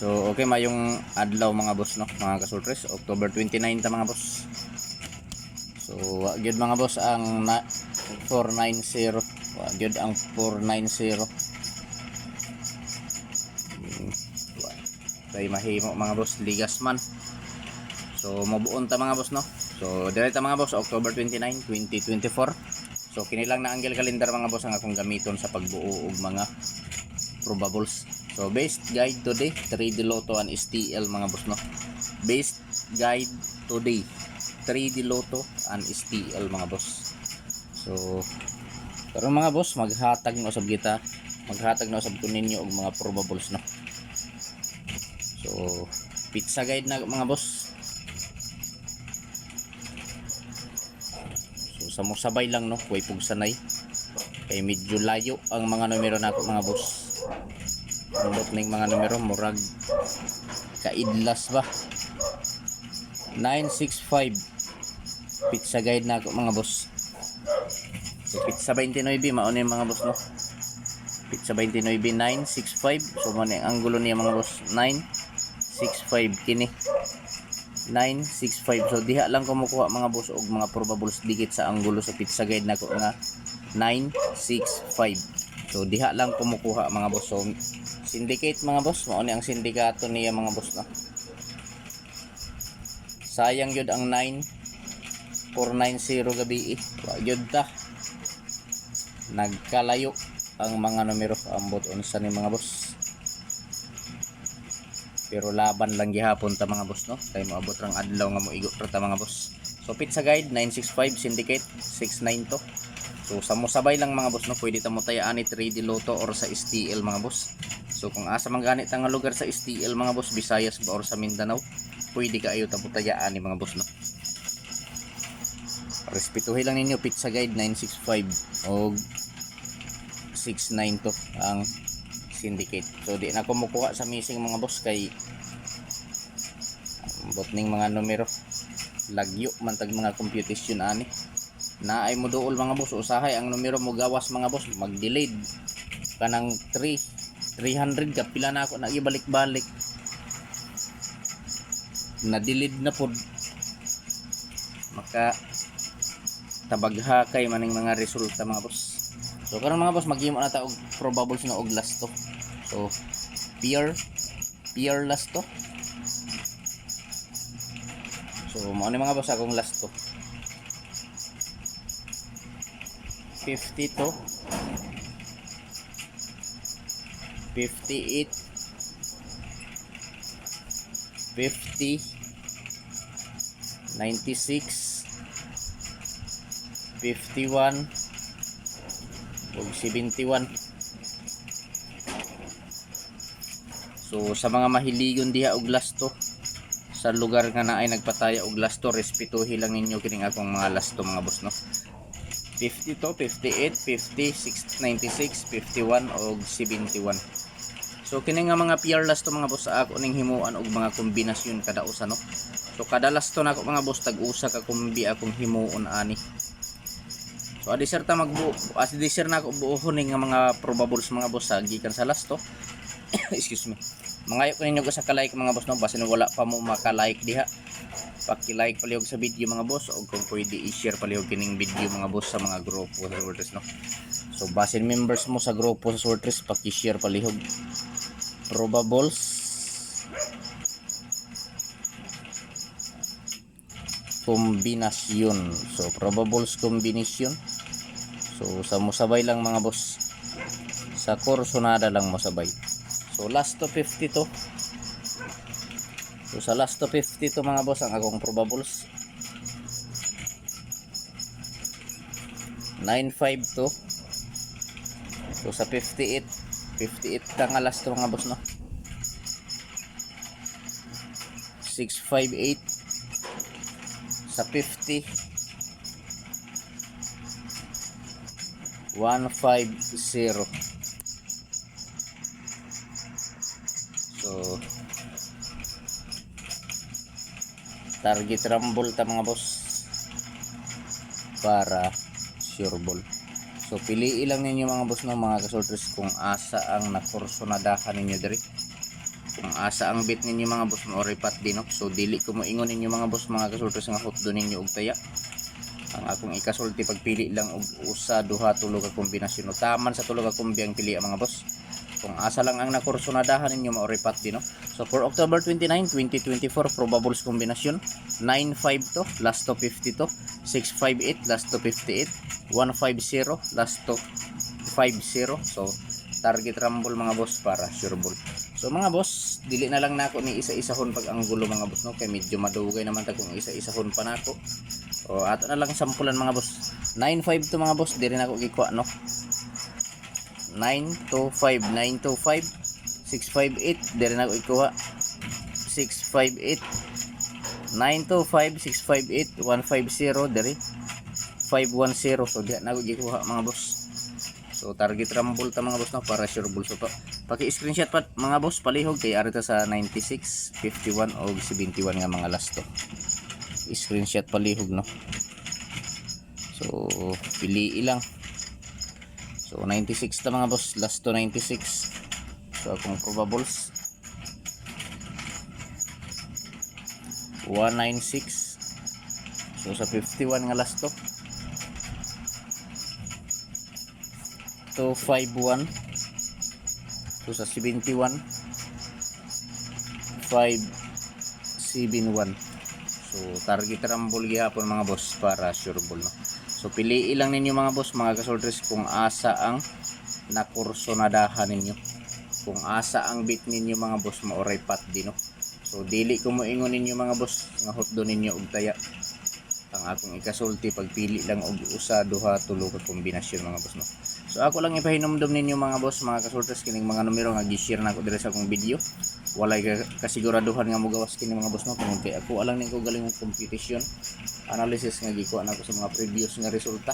So okay mayong adlaw mga boss no, mga kasultres, October 29 ta mga boss. So gyud mga boss ang 490, gyud ang 490. Kay mahimo mga boss ligas man. So mabuon ta mga boss no. So dire ta mga boss October 29, 2024. So kini lang na angle calendar mga boss ang akong gamiton sa pagbuo og mga probables. So based guide today 3D Lotto and STL mga boss no. Based guide today 3D Lotto and STL mga boss. So karon mga boss maghatag na usab kita, maghatag na usab ko ninyo og mga probables no. So pizza guide na mga boss. So sa mo sabay lang no, way pug sanay. Kay medyo layo ang mga numero nako mga boss. Ang ning mga numero murag kaidlas ba. 965 pizza guide na ako mga boss. So pizza 29 mao ni mga boss no. Pizza 29 965. So mo ni ang angulo niya mga boss 965 kini 965. So diha lang ko makuha mga boss og mga probables dikit sa anggulo sa pizza guide nako nga 965. So diha lang kumukuha mga boss. So syndicate mga boss, mao ni ang sindikato niya mga boss no. Sayang yun ang 9490 gabi wa yun ta. Nagkalayo ang mga numero ambot unsa ni mga boss. Pero laban lang gihapon ta mga boss no. Kay moabot rang adlaw nga moigo ra ta mga boss. So pizza guide 965, syndicate 692. So sa mo sabay lang mga boss no, pwede ta mo tayaan ni 3D Lotto or sa STL mga boss. So kung asa man ganit nga lugar sa STL mga boss, Visayas ba or sa Mindanao, pwede ka ayo ta mo tayaan ni mga boss no. Respetuhin lang ninyo pizza guide 965 o 692 ang syndicate. So di na ko mukuha sa missing mga boss kay bot ning mga numero lagyo man tag mga computation ani. Na ay mo duol mga boss, usahay ang numero mo gawas mga boss, mag-delayed kanang 300 ka pila na ako nagibalik-balik. Na-delete na pod. Maka tabagha kay maning mga resulta mga boss. So karon mga boss maghimo na ta og probables na og last to. So pure last to. So mao ni mga boss akong last to. 50 to 58 50 96 51 ug 71. So sa mga mahiligon diha og lasto sa lugar nga naay nagpataya og lasto, respetuhi lang ninyo kining akong mga lasto mga boss no. 50 to 58 50 96 51 og 71. So kini nga mga PR last to mga boss sa ako ning himuan og mga kombinasyon kada usa no. So kada last to nako mga boss tag usa ka kombi akong himuon ani. So adisir ta magbuo, adisir na ako buohon ning mga probables mga boss sa gikan sa last to. Excuse me. Mangayo ko ninyo sa ka-like mga boss no, basin wala pa mo maka-like diha. Paki-like palihog sa video mga boss o kung pwede i-share palihog kining video mga boss sa mga grupo sa Sortres no. So basin members mo sa grupo sa Sortres, paki-share palihog probables kombinasyon. So probables kombinasyon. So sa musabay lang mga boss, sa kursonada lang musabay. So last to 50 to. So sa last to 50 to mga boss ang akong probables 95 to. So sa 58 ka nga last to mga boss no. 658 sa 50 150. So target rumble ta mga boss para sure ball. So piliin lang ninyo mga boss no mga kasoltres kung asa ang nakursonadahan ninyo diri. kung asa ang bit ninyo mga boss mo ripat din no. So dili ko mo ingon ninyo mga boss mga kasultres nga hot do ninyo og taya. Ang akong ikasulti pagpili lang og usa duha tulo ka kombinasyon no. Taman sa tulo ka kombi ang pili mga boss. Kung asa lang ang nakursunadahan ninyo maoripat din no. So for October 29, 2024 probables kombinasyon 95 to last to 50 to 658 last to 58 150 last to 50. So target rumble mga boss para sure ball. So mga boss, dili na lang nako ni isa-isahon pag anggulo mga boss no, kay medyo madugay naman ta kung isa-isahon pa nako. So ato na lang sampulan mga boss. 95 to mga boss, diri nako gikuha no. 925 925 658 diri na ko ikuha 658 925 658 150 diri 510. So diha na ko gikuha mga boss. So target rumble ta mga boss no para sure ball. So paki-screenshot pa mga boss palihog kay ari ta sa 96, 51 o 71 nga mga last to. I-screenshot palihog no. So pili lang. So 96 ta mga boss, last to 96. So akong probables 196. So sa 51 nga last to 251. So sa 71 571. So target rumble gihapon mga boss para sure ball no. So piliin lang ninyo mga boss mga kasoltres kung asa ang nakursonadahan ninyo. Kung asa ang bit ninyo mga boss maoray pat din no. So dili ko mo ingon ninyo mga boss nga hotdo ninyo og taya. Ang akong ikasulti pagpili lang og usa duha tulo ka kombinasyon mga boss no. So ako lang ipahinomdom ninyo mga boss mga kasoltres kining mga numero nga gi-share nako diri sa akong video. Walay kasiguraduhan nga mogawas kini mga boss no kung kay ako alang ning ko galing og competition analysis nga gikuha nako sa mga previous nga resulta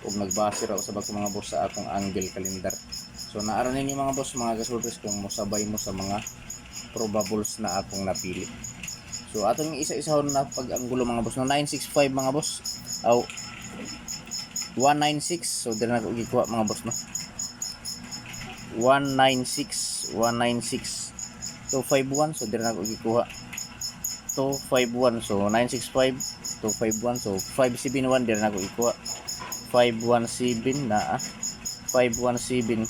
ug nagbase ra usab ako mga boss sa akong angle calendar. So naara ninyo mga boss mga kasoltres kung mosabay mo sa mga probables na akong napili. So atong isa-isahon na pag-anggulo mga boss no 965 mga boss aw 196. So dili na ko gikuha mga boss no 196 251. So dili na ko gikuha 251. So 965 251. So 571 dili na ko gikuha 517 na 517.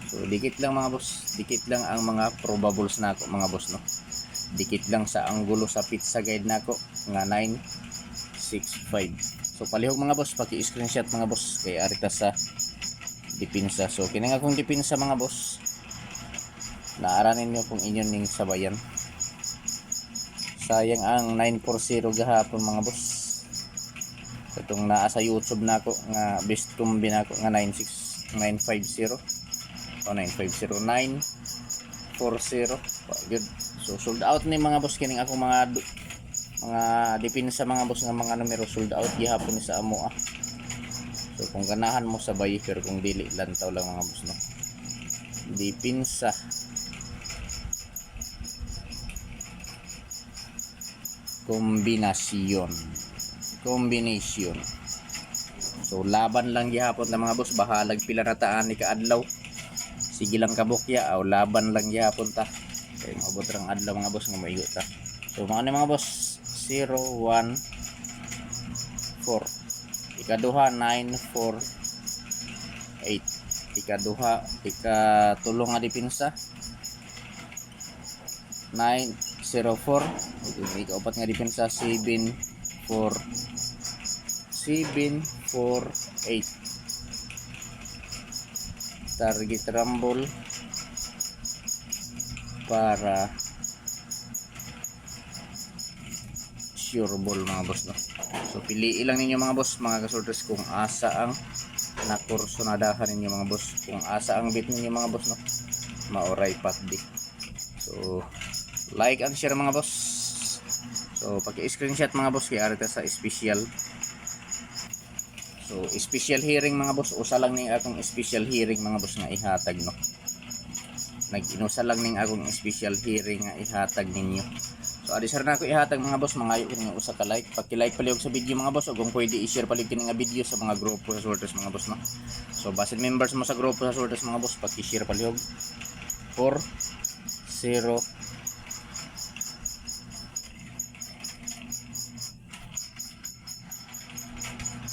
So dikit lang mga boss, dikit lang ang mga probables nako mga boss no. Dikit lang sa anggulo sa pizza guide nako nga 965. So palihog mga boss paki-screenshot mga boss kay ari ta sa depensa. So kini nga akong depensa mga boss. Naaranin niyo kung inyo ning sabayan. Sayang ang 940 gahapon mga boss. Katong naa sa YouTube nako nga best tumbi nako nga 950 o 950 940. Good. So sold out ni mga boss kining akong mga depensa mga boss nga mga numero sold out gihapon ni sa amo So kung ganahan mo sabay pero kung dili lantaw lang mga boss no. Depensa kombinasyon. So laban lang gihapon na mga boss bahalag pila na taan ni kaadlaw. Sige lang kabukya aw laban lang gihapon ta. Kay maabot rang adlaw mga boss nga maigo ta. So mga ni mga boss 0 1 4 ikaduha 9 4 8 ikatulo nga depensa 9 0 4 ikaupat nga depensa 7 4 8 target rumble para sure ball mga boss no. So piliin lang ninyo mga boss mga kasoltres kung asa ang nakursonadahan ninyo mga boss, kung asa ang bit ninyo mga boss no maoray pat di. So like and share mga boss. So paki-screenshot mga boss kay arita sa special. So special hearing mga boss, usa lang ning akong special hearing mga boss nga ihatag no. Nag-inusa lang ning akong special hearing nga ihatag ninyo. So adi sir na ako ihatag mga boss, mangayo kini usa ka like, paki-like palihog sa video mga boss ug kung pwede i-share palihog kini nga video sa mga grupo sa Sortes mga boss no. So basin members mo sa grupo sa Sortes mga boss, paki-share palihog for 0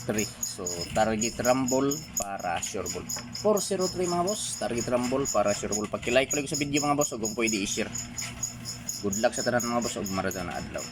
3. So target rumble para sure ball 403 mga boss, target rumble para sure ball. Paki-like ko sa video mga boss ug kung pwede i-share. Good luck sa tanan mga boss ug maradona adlaw.